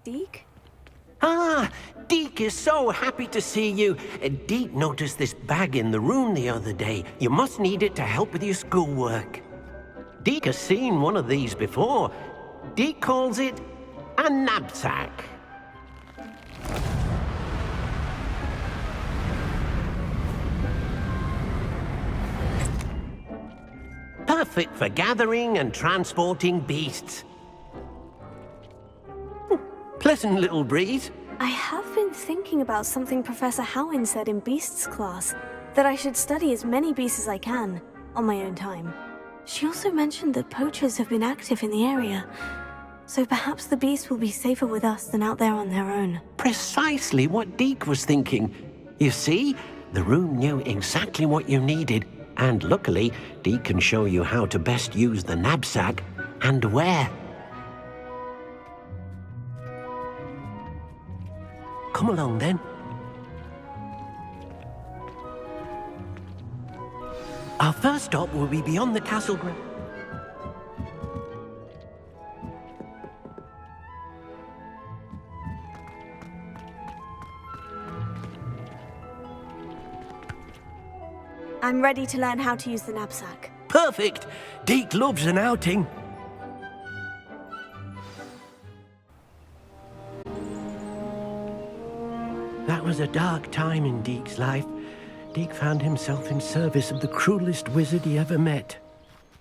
Deke? Ah, Deke is so happy to see you. Deke noticed this bag in the room the other day. You must need it to help with your schoolwork. Deke has seen one of these before. Deke calls it a knapsack. Perfect for gathering and transporting beasts. Pleasant little breeze. I have been thinking about something Professor Howin said in Beasts class, that I should study as many beasts as I can, on my own time. She also mentioned that poachers have been active in the area, so perhaps the beasts will be safer with us than out there on their own. Precisely what Deke was thinking. You see, the room knew exactly what you needed, and luckily, Deke can show you how to best use the knapsack and where. Come along then. Our first stop will be beyond the castle ground. I'm ready to learn how to use the knapsack. Perfect! Deke loves an outing. That was a dark time in Deke's life. Deke found himself in service of the cruelest wizard he ever met.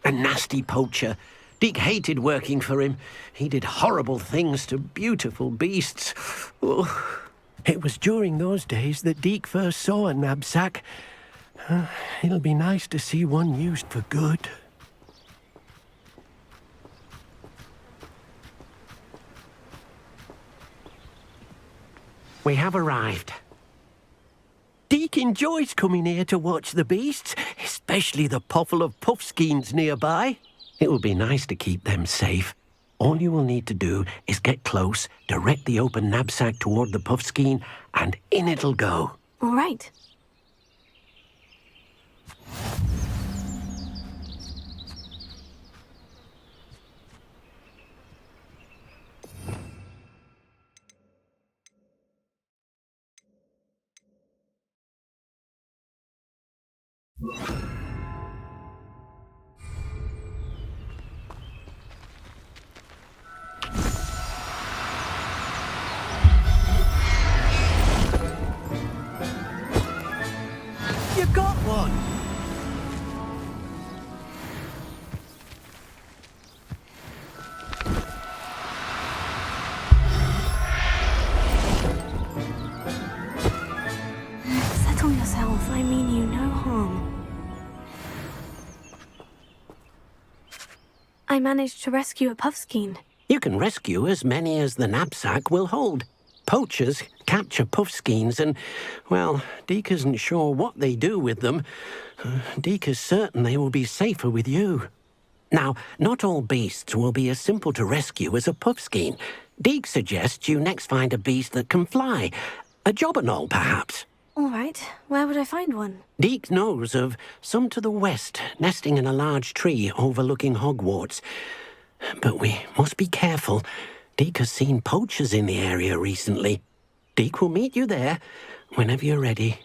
A nasty poacher. Deke hated working for him. He did horrible things to beautiful beasts. Oh. It was during those days that Deke first saw a knapsack. It'll be nice to see one used for good. We have arrived. Deke enjoys coming here to watch the beasts, especially the puffle of puffskeins nearby. It will be nice to keep them safe. All you will need to do is get close, direct the open knapsack toward the puffskein, and in it'll go. All right. You got one! Settle yourself, I mean you no harm. I managed to rescue a puffskein. You can rescue as many as the knapsack will hold. Poachers capture puffskeins and, well, Deke isn't sure what they do with them. Deke is certain they will be safer with you. Now, not all beasts will be as simple to rescue as a puffskein. Deke suggests you next find a beast that can fly. A jobberknoll, perhaps. All right, where would I find one? Deke knows of some to the west, nesting in a large tree overlooking Hogwarts. But we must be careful. Deke has seen poachers in the area recently. Deke will meet you there whenever you're ready.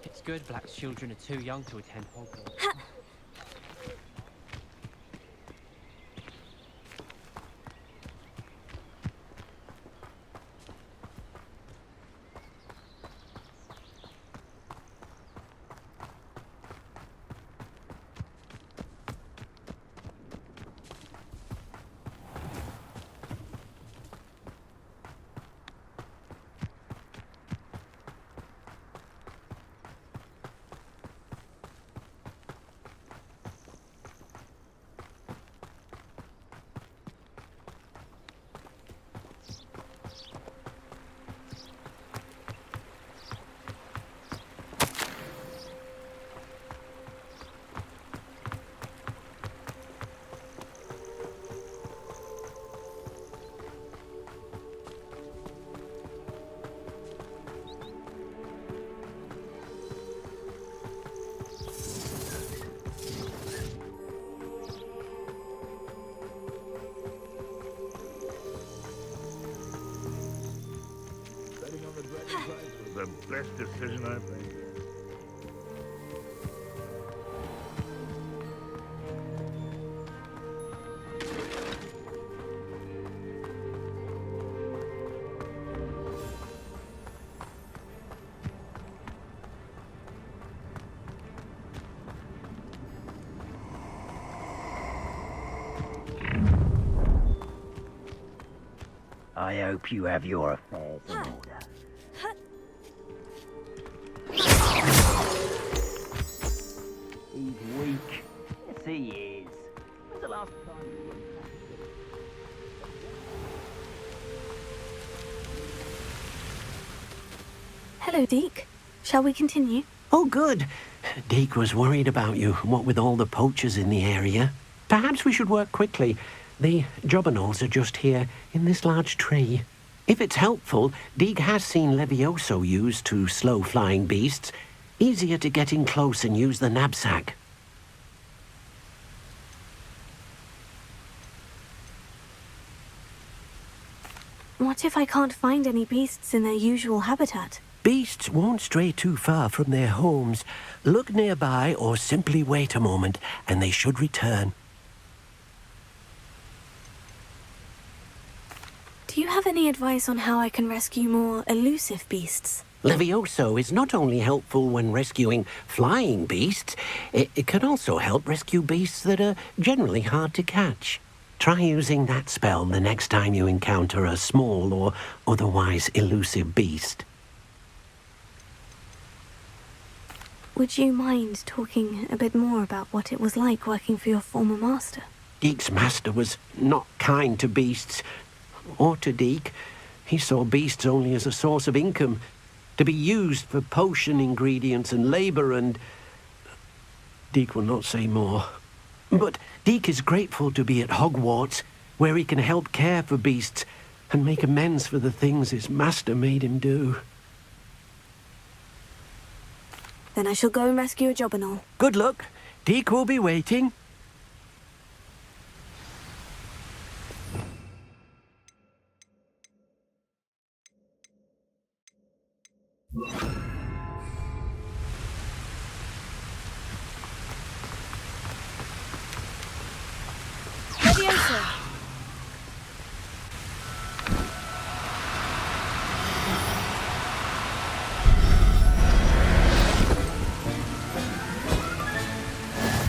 It's good Black's children are too young to attend Hogwarts. best decision I've made. I hope you have your affairs in order. He's weak. Yes, he is. When's the last time you were Hello, Deke. Shall we continue? Oh, good. Deke was worried about you, what with all the poachers in the area. Perhaps we should work quickly. The jobberknolls are just here, in this large tree. If it's helpful, Deke has seen Levioso used to slow flying beasts. Easier to get in close and use the knapsack. What if I can't find any beasts in their usual habitat? Beasts won't stray too far from their homes. Look nearby or simply wait a moment, and they should return. Do you have any advice on how I can rescue more elusive beasts? Levioso is not only helpful when rescuing flying beasts, it can also help rescue beasts that are generally hard to catch. Try using that spell the next time you encounter a small or otherwise elusive beast. Would you mind talking a bit more about what it was like working for your former master? Deke's master was not kind to beasts, or to Deke. He saw beasts only as a source of income, to be used for potion ingredients and labour, and Deke will not say more. But Deke is grateful to be at Hogwarts, where he can help care for beasts and make amends for the things his master made him do. Then I shall go and rescue a jobberknoll. Good luck. Deke will be waiting. Levioso!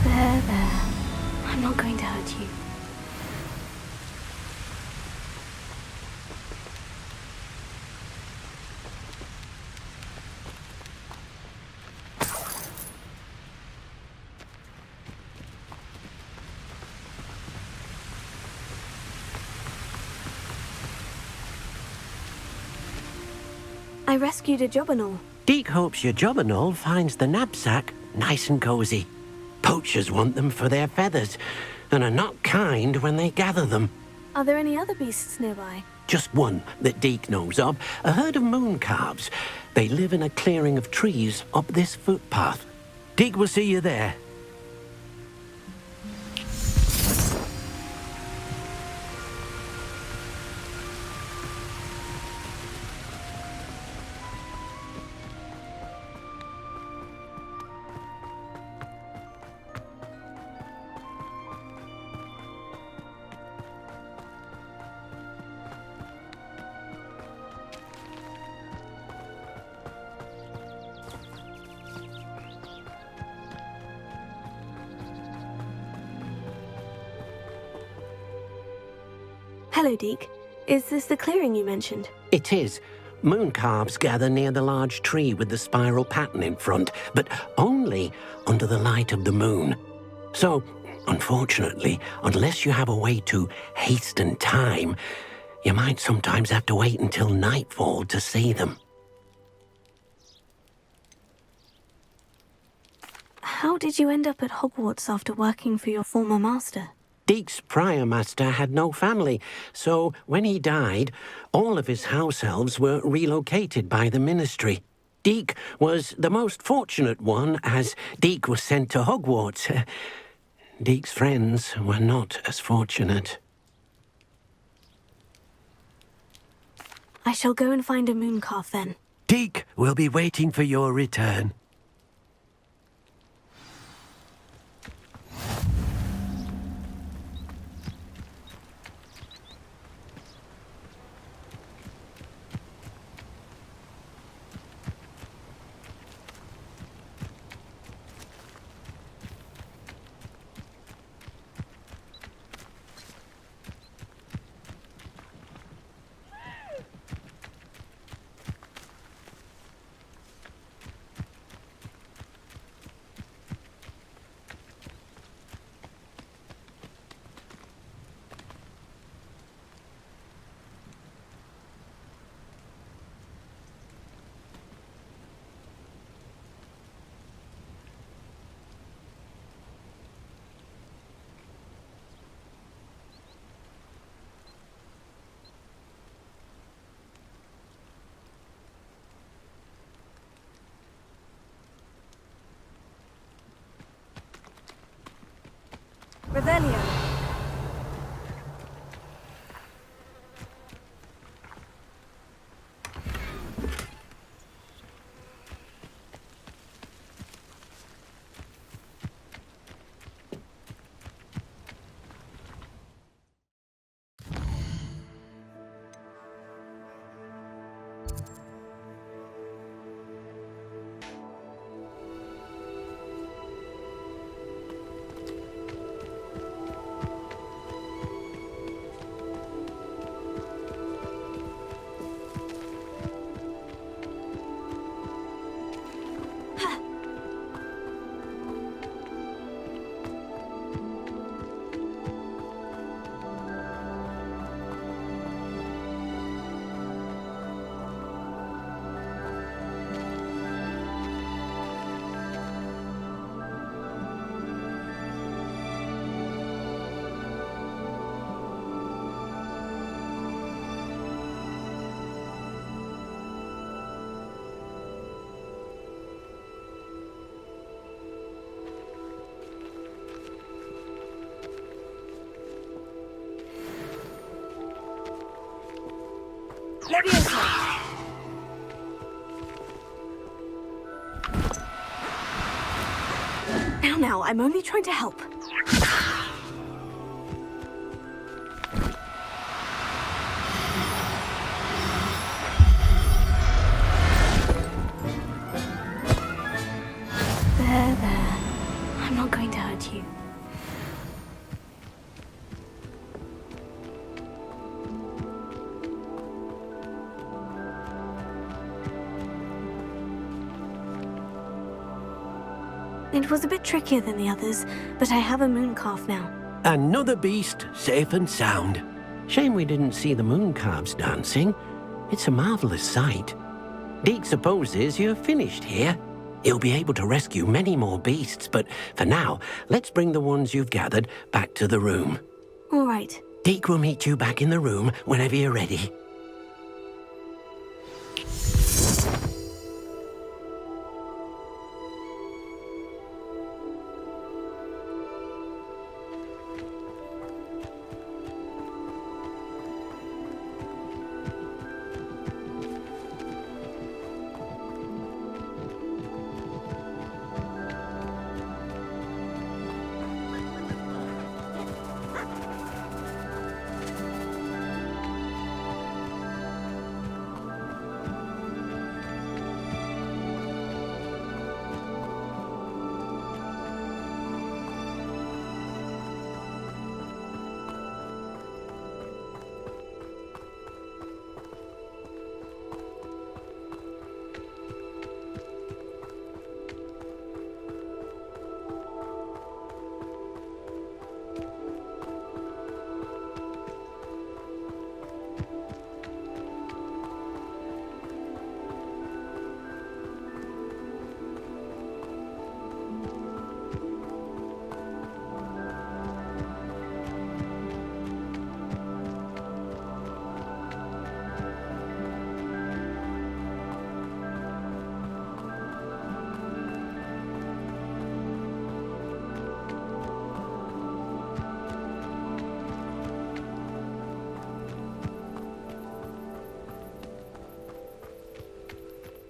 There. I'm not going to hurt you. I rescued a jobberknoll. Deke hopes your jobberknoll finds the knapsack nice and cozy. Poachers want them for their feathers, and are not kind when they gather them. Are there any other beasts nearby? Just one that Deke knows of, a herd of moon calves. They live in a clearing of trees up this footpath. Deke will see you there. Hello, Deke. Is this the clearing you mentioned? It is. Moon calves gather near the large tree with the spiral pattern in front, but only under the light of the moon. So, unfortunately, unless you have a way to hasten time, you might sometimes have to wait until nightfall to see them. How did you end up at Hogwarts after working for your former master? Deke's prior master had no family, so when he died, all of his house elves were relocated by the ministry. Deke was the most fortunate one, as Deke was sent to Hogwarts. Deke's friends were not as fortunate. I shall go and find a moon calf then. Deke will be waiting for your return. Revelio. Leviosa! Now, I'm only trying to help. There. I'm not going to hurt you. It was a bit trickier than the others, but I have a moon calf now. Another beast, safe and sound. Shame we didn't see the moon calves dancing. It's a marvelous sight. Deke supposes you're finished here. He'll be able to rescue many more beasts, but for now, let's bring the ones you've gathered back to the room. All right. Deke will meet you back in the room whenever you're ready.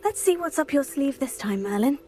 Let's see what's up your sleeve this time, Merlin.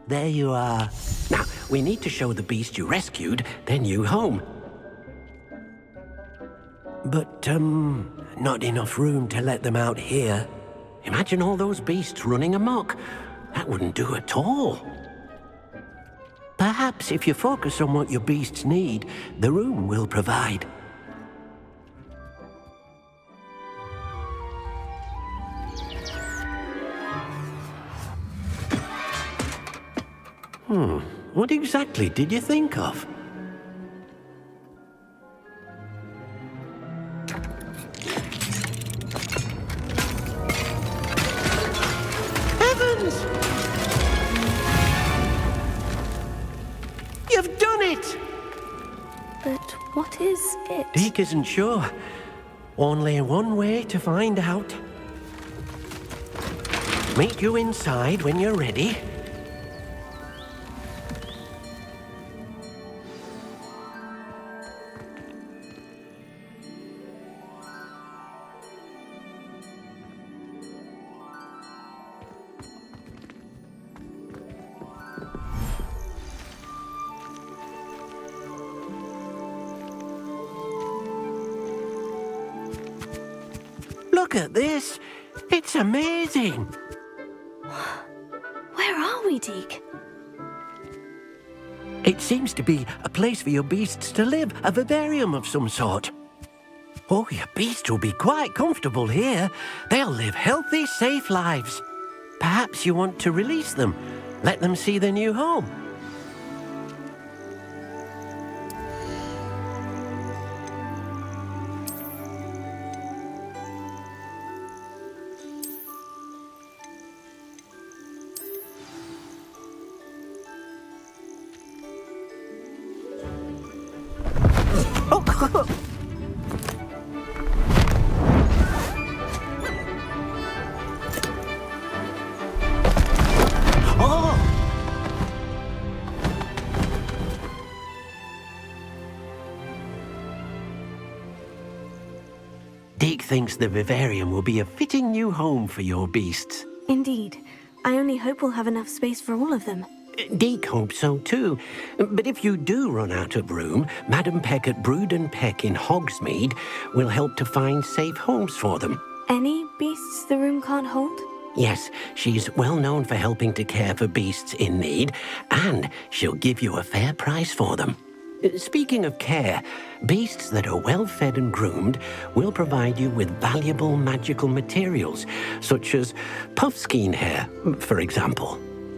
There you are. Now, we need to show the beast you rescued their new home. But, not enough room to let them out here. Imagine all those beasts running amok. That wouldn't do at all. Perhaps if you focus on what your beasts need, the room will provide. What exactly did you think of? Heavens! You've done it! But what is it? Deke isn't sure. Only one way to find out. Meet you inside when you're ready. Look at this! It's amazing! Where are we, Deke? It seems to be a place for your beasts to live, a vivarium of some sort. Oh, your beasts will be quite comfortable here. They'll live healthy, safe lives. Perhaps you want to release them, let them see their new home. Deke thinks the Vivarium will be a fitting new home for your beasts. Indeed. I only hope we'll have enough space for all of them. Deke hopes so too. But if you do run out of room, Madam Peck at Brood and Peck in Hogsmeade will help to find safe homes for them. Any beasts the room can't hold? Yes, she's well known for helping to care for beasts in need, and she'll give you a fair price for them. Speaking of care, beasts that are well fed and groomed will provide you with valuable magical materials, such as puffskein hair, for example.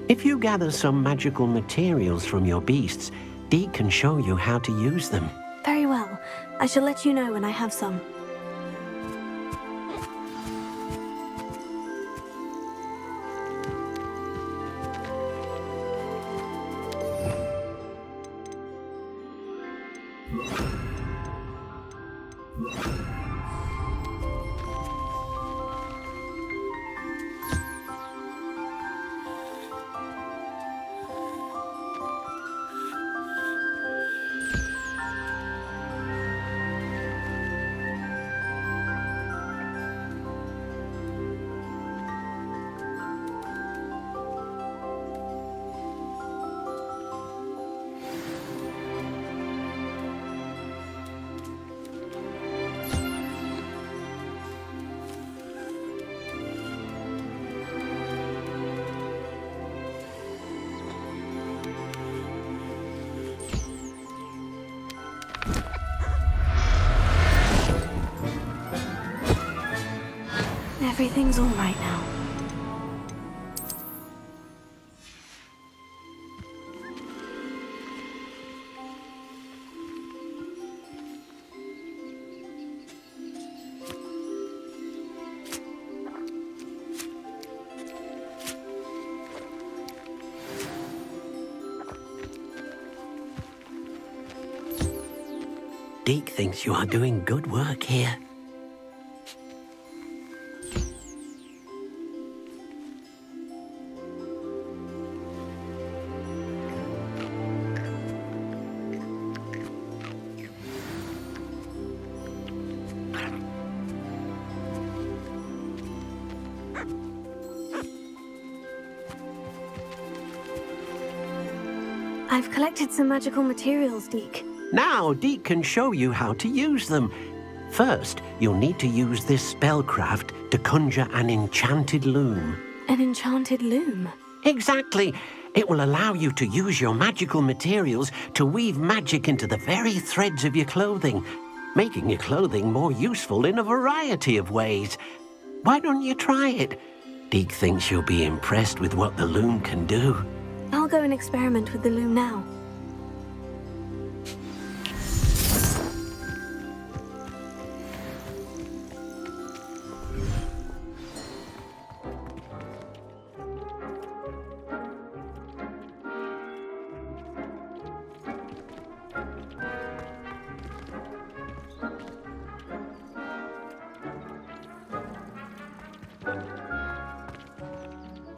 If you gather some magical materials from your beasts, Deke can show you how to use them. Very well. I shall let you know when I have some. Everything's all right now. Deke thinks you are doing good work here. I've collected some magical materials, Deke. Now, Deke can show you how to use them. First, you'll need to use this spellcraft to conjure an enchanted loom. An enchanted loom? Exactly. It will allow you to use your magical materials to weave magic into the very threads of your clothing, making your clothing more useful in a variety of ways. Why don't you try it? Deke thinks you'll be impressed with what the loom can do. I'll go and experiment with the loom now.